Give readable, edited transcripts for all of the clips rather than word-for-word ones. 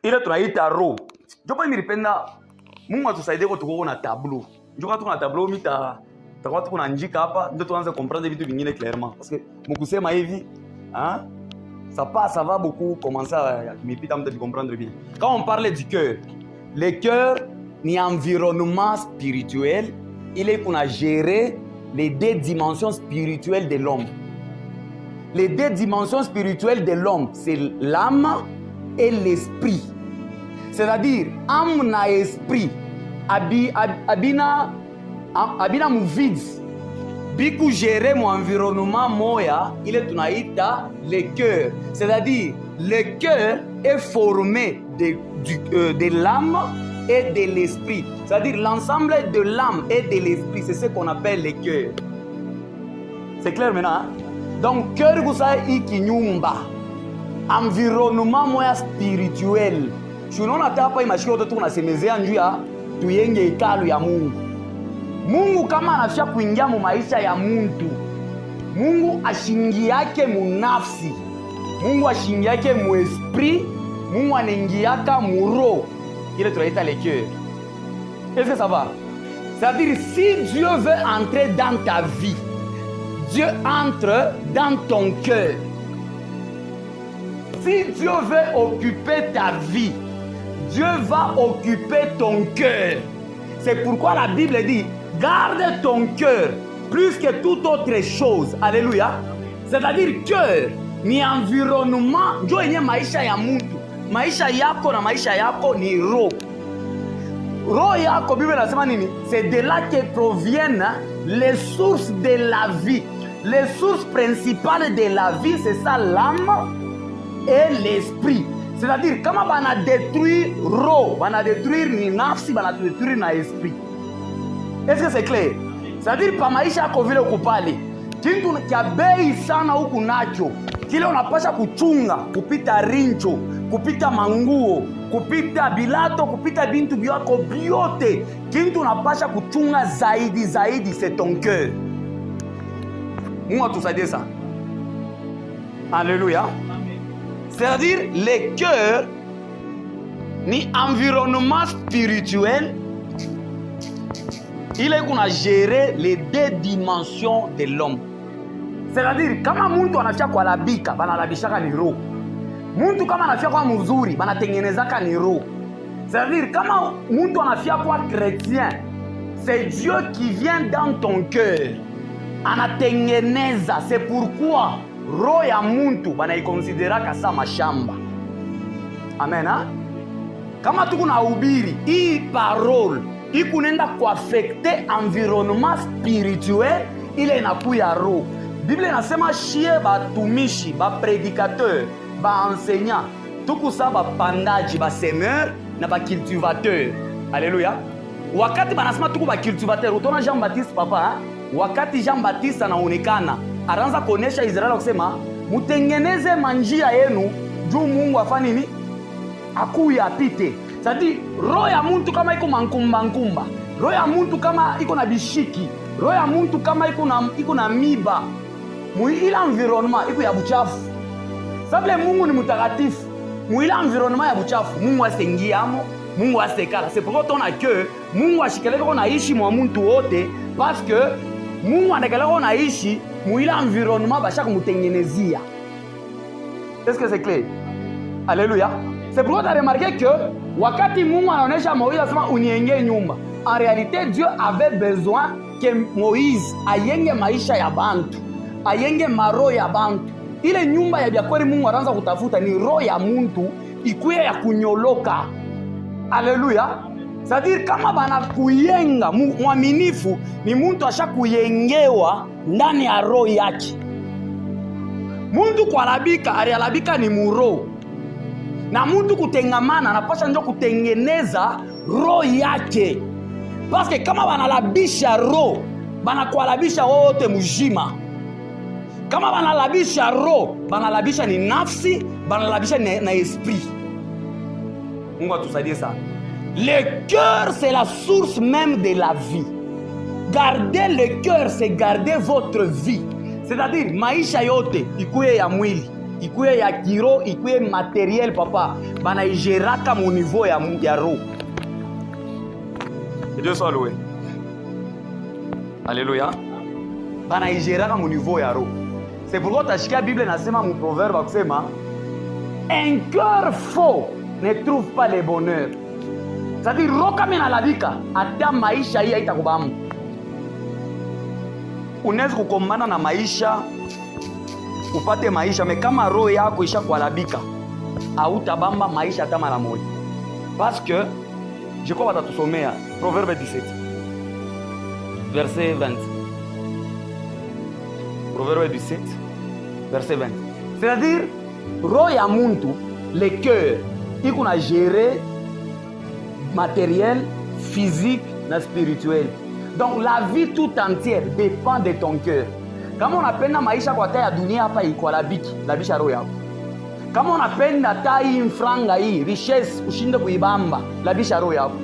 ile tunaita roho. Jopa nilipenda Mungu atusaidie kwa tuko na tableau. Njoka tuko na tableau mita takuwa tuko na njika hapa ndio tuanze comprendre vitu vingine clairement parce que mkusema hivi ça va beaucoup commencer à m'épiter de comprendre bien. Quand on parle du cœur, le cœur ni environnement spirituel, il est qu'on a géré les deux dimensions spirituelles de l'homme. Les deux dimensions spirituelles de l'homme, c'est l'âme et l'esprit. C'est-à-dire, âme na esprit, abina muvide. Biku gérer mon environnement moya, il est tunaita le cœur. C'est-à-dire, le cœur est formé de l'âme et de l'esprit. C'est-à-dire, l'ensemble de l'âme et de l'esprit, c'est ce qu'on appelle le cœur. C'est clair maintenant, hein? Donc, cœur kusa ikinyumba. Environnement moya spirituel. Tunaona hapa imashika watu tunasemezea njuu ya tuyenge hekalu ya Mungu. Mungu kama anafia kuingia mu maisha ya mtu, Mungu ashingi yake munafsi, Mungu ashingi yake mu esprit, Mungu anaingiaka mu roho. Ile tunaita le cœur. Est-ce que ça va? C'est-à-dire, si Dieu veut entrer dans ta vie, Dieu entre dans ton cœur. Si Dieu veut occuper ta vie, Dieu va occuper ton cœur. C'est pourquoi la Bible dit, garde ton cœur plus que toute autre chose. Alléluia. C'est-à-dire cœur ni environnement, ndio yenye maisha ya mtu. Maisha yako na maisha yako ni roho. Roho yako, Bible inasema nini? C'est de là que proviennent les sources de la vie. Les sources principales de la vie, c'est ça, l'âme et l'esprit. C'est-à-dire, comment on a détruit roho, on a détruit ni nafsi, on a détruit na esprit. Est-ce que c'est clair? C'est-à-dire, pa maisha yako vile ukupali, kintu kia bei sana huku nacho, kile unapasha kuchunga, kupita rincho, kupita manguo, kupita bilato, kupita bintu byako byote, kintu unapasha kuchunga zaidi, c'est ton cœur. Mungu atusaidie ça. Alléluia. C'est-à-dire, le cœur ni environnement spirituel, il est qu'on a géré les deux dimensions de l'homme. C'est-à-dire, kama muntu anafia kwa labika, banalabishaka ni roho. Muntu kama anafia kwa mzuri, banatengenezaka ni roho. C'est-à-dire, kama muntu anafia kwa chrétien, c'est Dieu qui vient dans ton cœur. Anatengeneza. C'est pourquoi roho ya muntu banaikonsideraka sa mashamba. Amen, ha? Kama tuko na ubiri, hii parole ikunenda kuaffecte environnement spirituel, ile inakuya roho. Bible inasema shie batumishi, baprédicateur, baenseignant, tukusa bapandaji, basemeur na bacultivateur. Alléluia. Wakati banasema tuku bacultivateur, utona Jean-Baptiste papa, ha? Wakati Jean-Baptiste anaonekana, anaanza kuonesha Israeli kusema mutengeneze manjia yenu juu Mungu afanye nini? Akuya apite. C'est-à-dire, roho ya muntu kama iko mankumba, roho ya muntu kama iko na bishiki, roho ya muntu kama iko na miba, muila environnement iko ya buchafu. Sabile Mungu ni mutakatifu, muila environnement ya buchafu, Mungu asengiamo, Mungu asekala. C'est pourquoi on a que Mungu ashikeleka ko naishi mwa muntu wote, parce que Mungu anakeleka ko naishi muila environnement bashaka mutengenezia. Est-ce que c'est clair? Alléluia. C'est pourquoi tu as remarqué que wakati Mungu anaonesha Moïse asema unienge nyumba, en réalité Dieu avait besoin que Moïse ayenge maisha ya bantu, ayenge maro ya bantu. Ile nyumba ya biakweli Mungu anaanza kutafuta ni roho ya muntu ikuye ya kunyoloka. Alléluia. C'est-à-dire kama bana kuyenga mwaminifu ni muntu ashakuyengewa ndani ya roho yake. Muntu kwa labika, alialabika ni muro. Na muntu kutengamana anapasha ndio kutengeneza roho yake. Parce que kama banalabisha roho, banakualabisha wote mjima. Kama banalabisha roho, banalabisha ni nafsi, banalabisha na esprit. Mungu atusaidie sana. Le cœur, c'est la source même de la vie. Garder le cœur, c'est garder votre vie. C'est-à-dire, maisha yote ikuye ya mwili, ikuye ya kiro, ikuye materiel papa, banaigeraka mu niveau ya roho. Dieu soit loué. Alléluia. Banaigeraka mu niveau ya roho. C'est pourquoi tashikia Bible nasema mu proverbe akusema un cœur faux ne trouve pas le bonheur. C'est-à-dire roho kama inalabika hata maisha hii haitakubamba. Unaweza kukombana na maisha upate maisha, mais kama roho yako isha kualabika hautabamba maisha hata mara moja. Parce que je crois watatusomea Proverbe 17 verset 20. Proverbe 17 verset 20. C'est-à-dire roho ya muntu, le cœur iko na gérer matériel, physique na spirituel. Donc la vie tout entière dépend de ton cœur. Kama unapenda maisha kwa taa ya dunia hapa iko labisha roho yako. Kama unapenda taa hii mfranga hii, richesse ushinde kuibamba, labisha roho yako.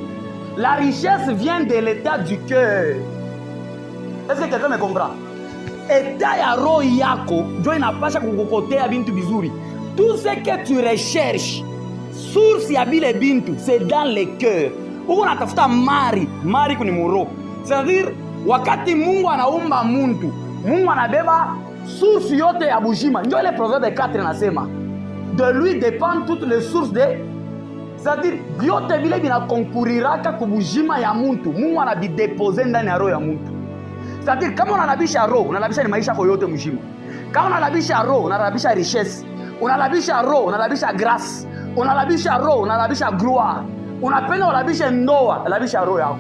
La richesse vient de l'état du cœur. Est-ce que quelqu'un me comprend? État ya roho yako ndio inapasha kukukotea bintu bizuri. Tout ce que tu recherches, source ya bile bintu, c'est dans le cœur. Uko natafuta mari kuni muro. C'est-à-dire wakati Mungu anaumba muntu, Mungu anabeba source yote ya bujima. Ndio ile Proverbe 4 nasema, de lui dépendent toutes les sources de, c'est-à-dire vyote vile vinakonkuriraka kubujima ya muntu, Mungu anabidepose ndani ya roho ya muntu. C'est-à-dire kama unalabisha roho, unalabisha ni maisha yako yote mjima. Kama unalabisha roho, unalabisha richesse. Unalabisha roho, unalabisha grâce. Unalabisha roho, unalabisha gloire. Unapenda unalabisha ndoa, unalabisha roho yako.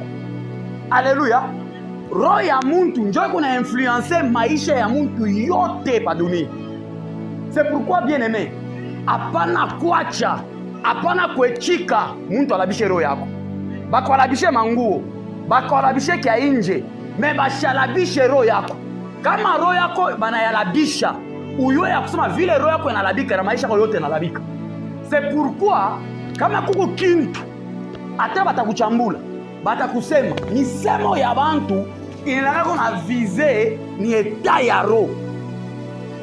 Alléluia. Roho ya muntu njoo kuna influencer maisha ya muntu yote pa dunia. C'est pourquoi bien aimé, hapana kuacha, hapana kuechika muntu alabishe roho yako. Bako alabishe manguo, bako alabishe kia nje, me bashalabishe roho yako. Kama roho yako banayalabisha, uyo ya kusema vile roho yako inalabika na maisha yako yote inalabika. C'est pourquoi kama kuko kintu hata batakuchambula, batakusema misemo ya bantu inalako na viser ni eta ya roho.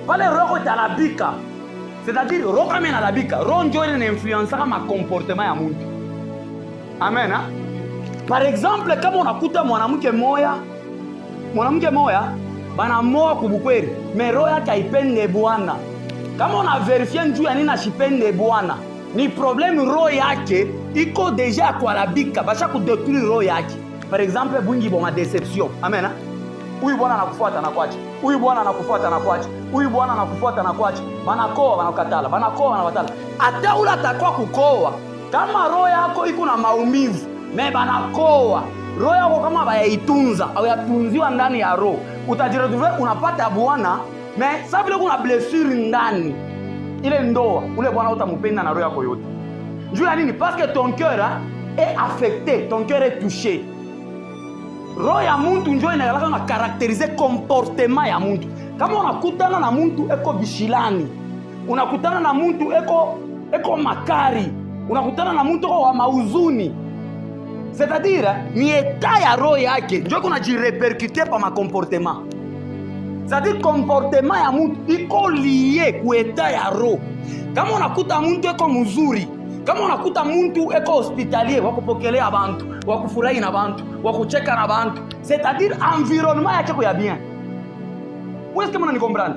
Pale roho yako italabika, c'est-à-dire roho kama inalabika, roho ndio ile influencer kama comportement ya mtu. Amen. Ha? Par exemple kama unakuta mwanamke moya banamoa kubukweli, mais roho yake haipende Bwana. Kama una verifie njuu ya nini ashipende Bwana, ni problème roho yake iko deja kualabika, basha kudetruire roho yake. Par exemple bungi bo ma déception. Amen. Ha? Huyu bwana anakufuata na kuacha. Huyu bwana anakufuata na kuacha. Huyu bwana anakufuata na kuacha. Banakoa banakatala, banakoa banawatala. Hata ula atakuwa kukoa. Kama roho yako iko na maumivu, me banakoa. Roho yako kama bayaitunza au yatunziwa ndani ya roho, utajiretrouver unapata bwana, me sasa vile kuna blessure ndani. Ile ndoa, ule bwana utamupenda na roho yako yote. Njoo ya nini? Parce que ton cœur est affecté, ton cœur est touché. Roho ya muntu njoo inagalaka na caractériser comportement ya muntu. Kama unakutana na muntu eko bishilani, unakutana na muntu eko makari, unakutana na muntu wa mauzuni, c'est-à-dire ni état ya roho yake njoo kuna jirepercuter pa ma comportement. C'est-à-dire comportement ya muntu iko lié ku état ya roho. Kama unakuta muntu eko mzuri, kama unakuta muntu eko hospitalier, wakupokelea abantu, wakufurahi na abantu, wakucheka na abantu, c'est-à-dire environnement yake ko ya bien. Est-ce que mnani comprendre?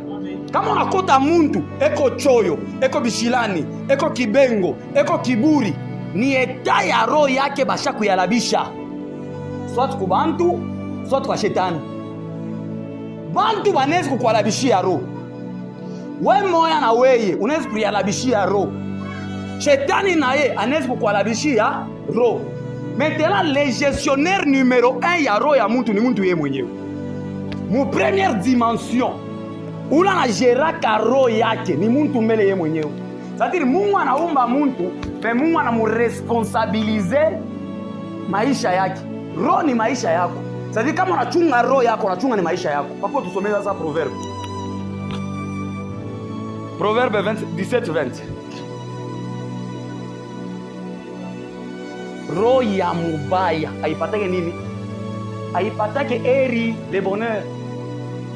Kama unakuta muntu eko choyo, eko bishilani, eko kibengo, eko kiburi, ni eta ya roho yake basha kuyalabisha. Soit ku bantu, soit kwa shetani. Bantu banezi kukualabishia roho. We moya na weye, unezi kuyalabishia roho. Shetani na ye, anezi kukualabishia roho. Maintenant, le gestionnaire numéro 1 ya roho ya muntu ni muntu ye mwenyewe. Mu première dimension, ula na geraka roho yake ni muntu mbele ye mwenyewe. C'est-à-dire Mungu anaumba muntu, mais Mungu anamuresponsabilize maisha yake. Roho ni maisha yako. C'est-à-dire kama unachunga roho yako, unachunga ni maisha yako. Papo tusomee sasa Proverbe. Proverbe 17:20. Roho ya mubaya haipatake nini? Haipatake eri le bonheur.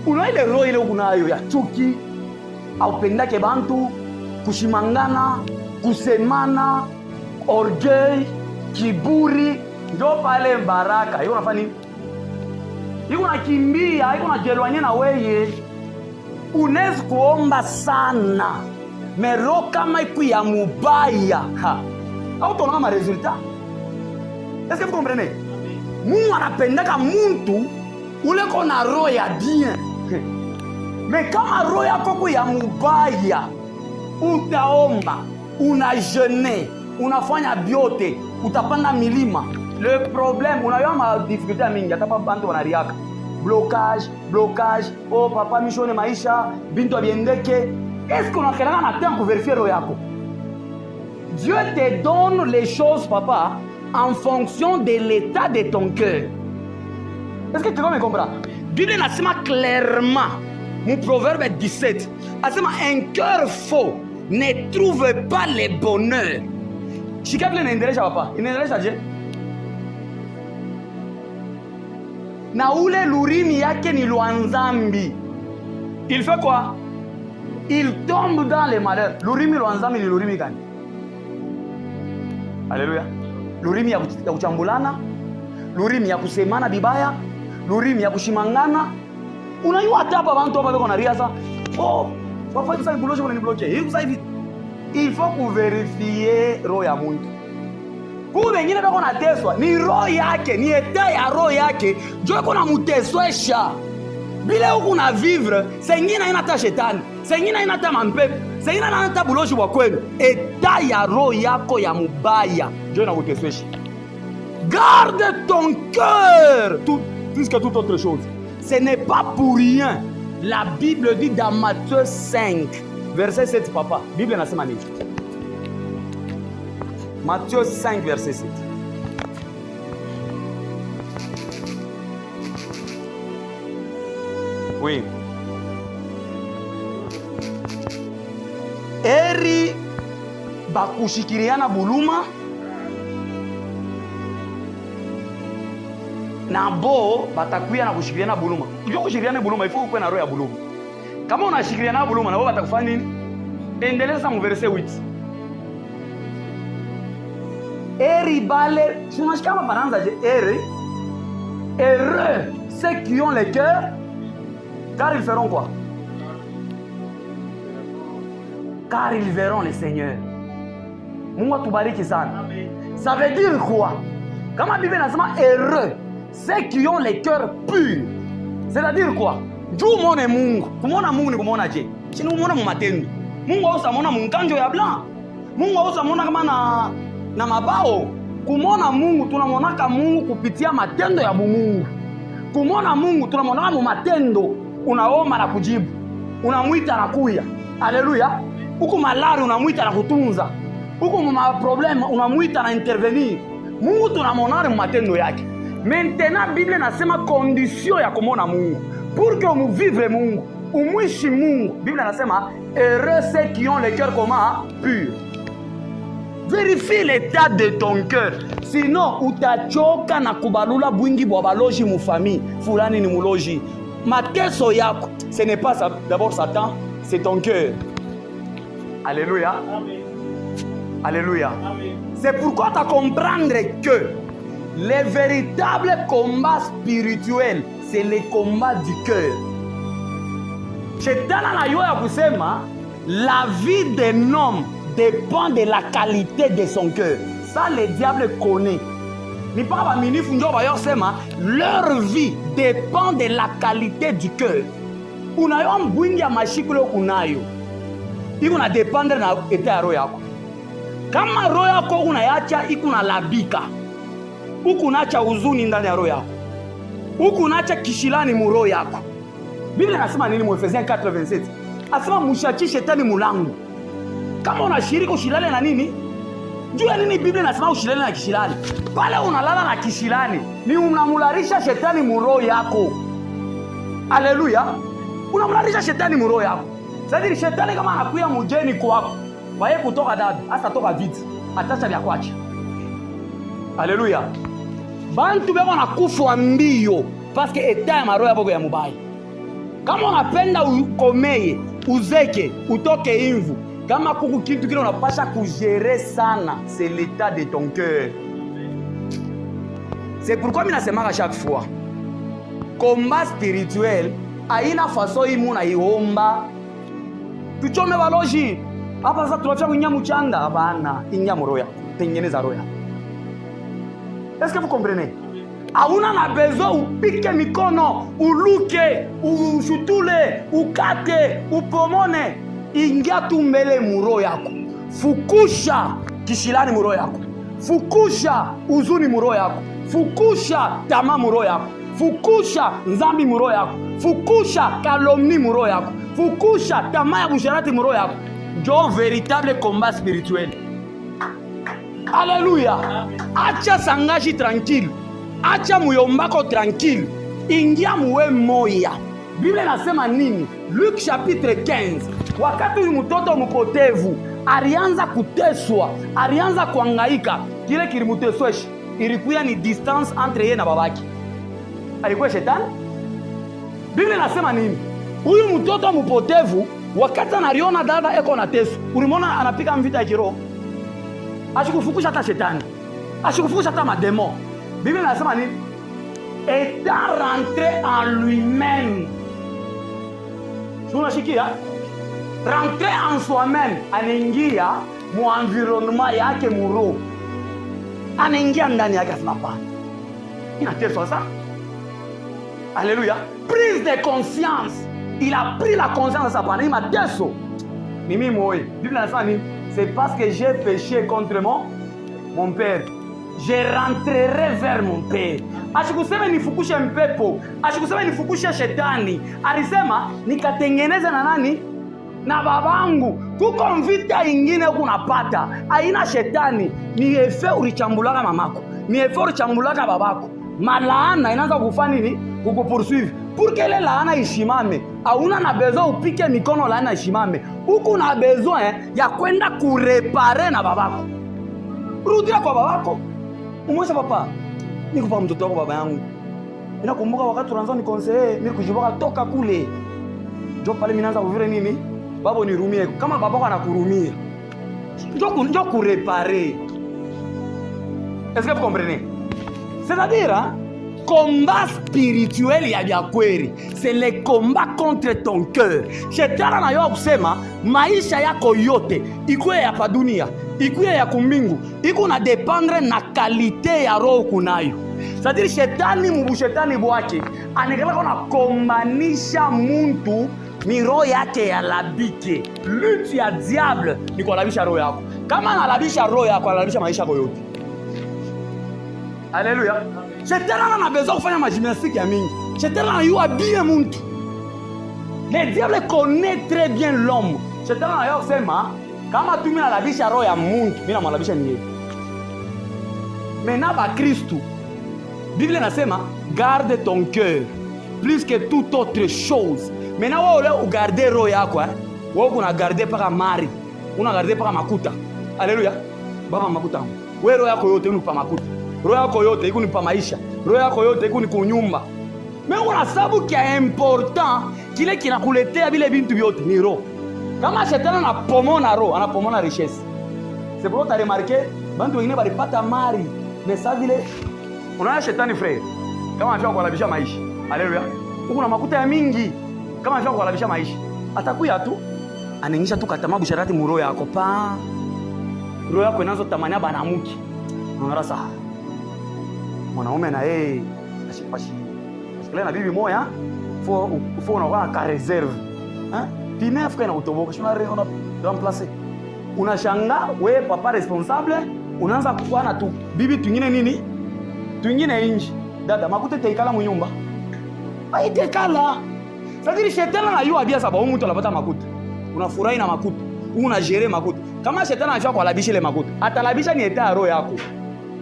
Una ile roho ile ukunayo ya chuki, haupendake bantu, kushimangana, kusemana, orgueil, kiburi, ndio pale baraka. Iko nafanya nini? Iko nakimbia, iko najelwanye na weye. Unaweza kuomba sana, mero kama iku ya mubaya, au tona ma resultat. Est-ce que vous comprenez? Mungu anapendaka muntu ule kona roho ya bien. Mais kama roho yako ya mubaya, utaomba, unajeûner, unafanya biote, utapanda milima. Le problème, unayoma ma difficulté mingi, atapa bantu wanariaka. Blocage, oh papa mishone maisha, bintu abiendeke. Est-ce qu'on a quelqu'un à temps pour vérifier roho yako? Dieu te donne les choses, papa, en fonction de l'état de ton cœur. Est-ce que quelqu'un me comprend? Bible nasema clairement, mon proverbe 17, nasema un cœur faux ne trouve pas le bonheur. Shikabile inaendelesha papa, inaendelesha je? Na ule lurimi yake ni luanzambi. Il fait quoi? Il tombe dans les malheurs. Lurimi luanzambi ni lurimi gani? Alléluia. Lurimi ya kuchambulana, lurimi ya kusemana bibaya, lurimi ya kushimangana. Unajua hata hapa bantu hapa beko na riasa. Oh, papa sasa nibloche kuna nibloche. Hivi sasa hivi il faut kuverifier roho ya muntu. Kwa wengine beko na teswa, ni roho yake, ni eta ya roho yake, ndio iko na muteswesha. Bila huku na vivre, sengine inata shetani, sengine inata mampepe, sengine inata buloshi wa kwenu. Eta ya roho yako ya mubaya, ndio inakuteswesha. Garde ton cœur, plus que toute autre chose. Ce n'est pas pour rien. La Bible dit dans Matthieu 5, verset 7, papa. Bible nasema nini? Matthieu 5, verset 7. Oui. Eri bakushikiriana buluma na bo batakuya na kushikiriana buluma. Unajua kushikiriana buluma ifo kuwe na roho ya buluma. Kama unashikiriana buluma na bo batakufanya nini? Endeleza mu verset 8. Eri bale, tunashikama bananza je eri. Heureux ceux qui ont le cœur, car ils feront quoi? Car ils verront le Seigneur. Mungu atubariki sana. Ça veut dire quoi? Kama Bible nasema heureux ceux qui ont le cœur pur. C'est-à-dire quoi? Juu muone Mungu. Kumuona Mungu ni kumuona je? Chini kumuona mu matendo. Mungu ausa muona munkanjo ya blanc. Mungu ausa muona kama na mabao. Kumuona Mungu tunamuonaka Mungu kupitia matendo ya Mungu. Kumuona Mungu tunamuona mu matendo. Unaomba na kujibu. Unamuita na kuya. Haleluya. Huko malari unamuita na kutunza. Huko ma problem unamuita na intervenir. Mungu tunamuona mu matendo yake. Maintenant Bible nasema condition ya kumona Mungu. Pour que on vivre Mungu, umwishi Mungu. Bible nasema heureux ceux qui ont le cœur comment? Pur. Vérifie l'état de ton cœur. Sinon utachoka na kubalula bwingi bwa baloji mu famille. Fulani ni muloji. Mateso yako, ce n'est pas ça. D'abord Satan, c'est ton cœur. Alléluia. Amen. Alléluia. Amen. C'est pourquoi tu as comprendre que le véritable combat spirituel, c'est le combat du cœur. Shetana na yo ya kusema, la vie d'un homme dépend de la qualité de son cœur. Ça, le diable connaît. Ni pas ba minifu njo ba yo sema, leur vie dépend de la qualité du cœur. Unayo mbwingi ya mashikulo unayo. Iko na dépendre na eta ya roho yako. Kama roho yako unayacha iko na labika. Huku unaacha huzuni ndani ya roho yako. Huku unaacha kishilani mu roho yako. Biblia inasema nini mu Efesiens 4:27? Asema mshachi shetani mulango. Kama unashiriki ushilale na nini? Juu ya nini Biblia inasema ushilale na kishilani? Pale unalala na kishilani, ni unamularisha shetani mu roho yako. Haleluya. Unamularisha shetani mu roho yako. Sasa shetani kama anakuya mjeni kwako, wae kutoka dada, hasa toka viti, atacha vya kwacha. Haleluya. Bantu beko nakufa mbio parce que eta ya maroho yako ya mubaya. Kama unapenda ukomeye, uzeke, utoke imvu, Kama kuku kitu kile unapasha kugérer sana, c'est l'état de ton cœur. C'est pourquoi mimi nasema chaque fois, combat spirituel haina façon hii muna iomba. Tuchome baloji. Hapa sasa tunafia kuingia mchanda, hapana, ingia roho yako, tengeneza roho yako. Est-ce que vous comprenez? Hauna na besoin upike mikono, uluke, ushutule, ukate, upomone. Ingia tu mbele muro yako. Fukusha kishilani muro yako. Fukusha uzuni muro yako. Fukusha tamaa muro yako. Fukusha nzambi muro yako. Fukusha kalomni muro yako. Fukusha tamaa ya busharati muro yako. Jo véritable combat spirituel. Alléluia. Acha sangashi tranquille. Acha muyombako tranquille. Ingia muwe moya. Biblia inasema nini? Luc chapitre 15. Wakati huyu mtoto mpotevu alianza kuteswa, alianza kuhangaika, kile kilimutesweshi ilikuwa ni distance entre yeye na babaki. Alikuwa shetani. Biblia inasema nini? Huyu mtoto mpotevu wakati analiona dada eko na teso, ulimwona anapika mvita ya kiroho. Ashikufukusha hata shetani. Ashikufukusha hata mademo. Biblia inasema nini? Étant rentré en lui-même. Tunashikia rentré en soi-même, anaingia mu environnement yake muro. Anaingia ndani yake asema hapana. Inateswa sasa. Alléluia. Prise de conscience. Il a pris la conscience de sa panne. Il m'a déçu. Mimi moi. Bible inasema nini? C'est parce que j'ai péché contre mon père. Je rentrerai vers mon père. Asikusema nifukushe mpepo. Asikusema nifukushe shetani. Alisema nikatengeneza na nani? Na babangu. Kuko mvita ingine kunapata. Haina shetani. Ni efe ulichambulaka mamako. Ni efe ulichambulaka babako. Malaana inaanza kufanya nini? Kukupoursuivre. Pour que le laana ishimame, hauna na besoin upike mikono laana ishimame. Huku na besoin ya kwenda kurepare na babako. Rudia kwa babako. Umwesha papa, nikupa mtoto wako baba yangu. Ninakumbuka wakati tunaanza nikonseye, nikujiboka toka kule. Ndio pale minaanza kuvire nini? Baba nirumie. Kama babako anakurumia. Ndio kurepare. Est-ce que vous comprenez? C'est-à-dire, combat spirituel ya byakweri, c'est le combat contre ton cœur. Shetani anayoa kusema maisha yako yote ikuwe ya pa dunia, ikuwe ya kumbingu, iko na dependre na kalite ya roho kunayo. C'est-à-dire shetani mubushetani bwake anekala kona kombanisha muntu miro yake ya labike. Lutte ya diable ni kualabisha roho yako. Kama analabisha roho yako, analabisha maisha yako yote. Alléluia. Shetani ana besoin kufanya majimnastique ya mingi. Shetani anayua bien muntu. Le diable connaît très bien l'homme. Shetani anayua kusema kama tu mimi nalabisha roho ya muntu, mimi namwalabisha ni yeye. Mena ba Kristo. Biblia inasema garde ton cœur plus que toute autre chose. Mena wewe ugarde roho yako wewe una garde paka mari. Una garde paka makuta. Alléluia. Baba makuta. Wewe roho yako yote unupa makuta. Roho yako yote iko ni pa maisha. Roho yako yote iko ni kunyumba. Mais una sababu kia important kile kinakuletea vile vitu vyote ni roho. Kama shetani anapomona roho, anapomona richesse. C'est pourquoi tu as remarqué bantu wengine balipata mali. Mais ça vile unaona shetani frère. Kama anataka kuhalabisha maisha. Haleluya. Huko na makuta ya mingi. Kama anataka kuhalabisha maisha. Atakuya tu anaingisha tu katama busharati mu roho yako pa. Roho yako inaanza tamania banamuki. Unaona sawa. Mwanaume na yeye ashipashi. Asikile na bibi moya, faut unakuwa na reserve. Pinef kana utoboka, shuna remplacer. Unashanga wewe papa responsable, unaanza kuwa na tu bibi twingine nini? Twingine inji. Dada makute teikala mu nyumba. Aitekala. Sadiri shetani anayua bia sababu mtu anapata makuta. Unafurahi na makuta. Unajere makuta. Kama shetani anajua kualabisha ile makuta, atalabisha ni eta roho yako.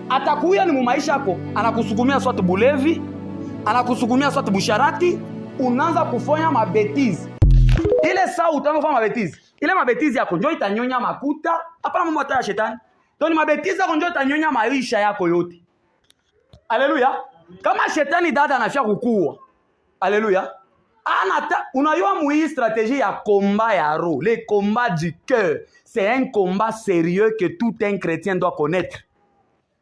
Atakuya ni mumaisha yako, anakusukumia swati bulevi, anakusukumia swati busharati, unaanza kufanya mabetizi. Ile saa utaanza kufanya mabetizi. Ile mabetizi yako ndio itanyonya makuta, hapana mambo hata ya shetani. Ndio ni mabetizi yako ndio itanyonya maisha yako yote. Haleluya. Kama shetani dada anafia kukua. Haleluya. Unayua mui stratégie ya combat ya roho. Le combat du cœur. C'est un combat sérieux que tout un chrétien doit connaître.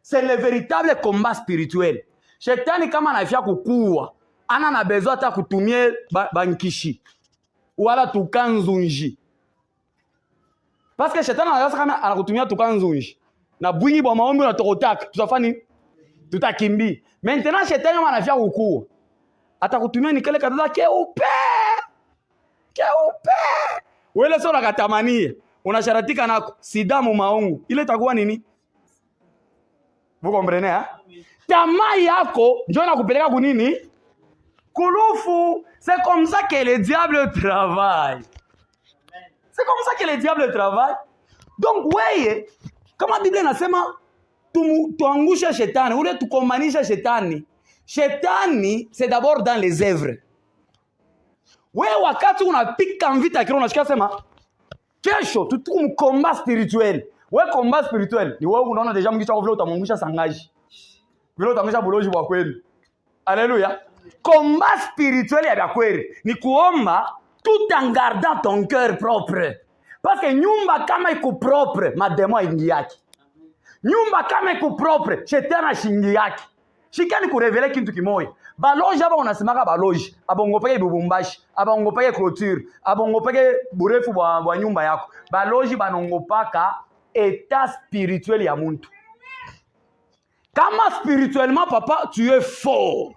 C'est le véritable combat spirituel. Shetani kama anafia kukua, ana na besoin hata kutumie bankishi. Wala tukanzunji. Parce que shetani anaweza kama anakutumia tukanzunji. Na bwingi bwa maombi na tokotaka, tutafani tutakimbi. Maintenant shetani kama anafia kukua, atakutumia nikele katata keupe. Wele sio nakatamania. Unasharatika nako sida mu maungu. Ile itakuwa nini? Vous comprenez, hein? Tamaa yako ndio nakupeleka kunini? Kulufu. C'est comme ça que le diable travaille. C'est comme ça que le diable travaille. Donc weye, kama Biblia inasema tuangushe shetani, ule tukomanisha shetani. Shetani c'est d'abord dans les œuvres. Wewe wakati unapika mvita kile unashika sema kesho tutuku combat spirituel. Wewe combat spirituel ni wewe unaona deja mkicha kwa vile utamwangusha sangaji. Vile utamwangusha boloji wa kweli. Alléluia. Combat spirituel ya kweli ni kuomba tout en gardant ton cœur propre. Parce que nyumba kama iko propre, mademo ingi yake. Nyumba kama iko propre, shetani shingi yake. Shikani kurevele kintu kimoya. Baloji aba unasemaka baloji, abongopeke bubumbashi, abongopeke clôture, abongopeke burefu bwa nyumba yako. Baloji banongopaka état spirituel ya muntu. Kama spirituellement papa tu es fort.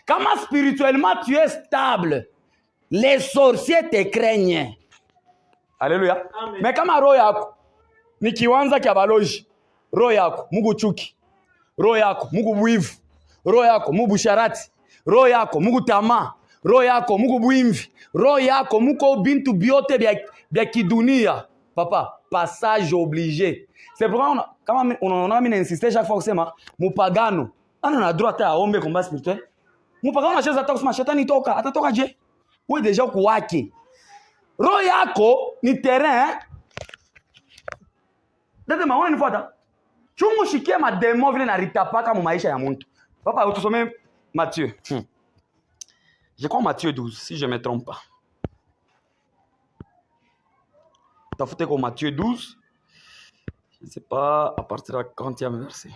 Kama spirituellement tu es stable. Les sorciers te craignent. Alléluia. Amen. Mais kama roho yako ni kiwanza kya baloji, roho yako Mungu chuki, roho yako Mungu bwivu, roho yako Mungu sharati, roho yako Mungu tamaa, roho yako Mungu bwimvi, roho yako Mungu bintu biote bya kidunia. Papa, passage obligé. C'est pourquoi kama unaona mimi insister chaque fois kusema mupagano ana na droit à ombe combat spirituel. Mupagano anacheza hata kusema shetani toka, atatoka je? Wewe deja kuwake. Roho yako ni terrain. Dede maona nifuata. Chungu shikia mademo vile na ritapaka mu maisha ya mtu. Papa, utusome Matthieu. Je crois Matthieu 12 si je me trompe pas. Tafute ko Matthieu 12. Je ne sais pas à partir de 40e verset.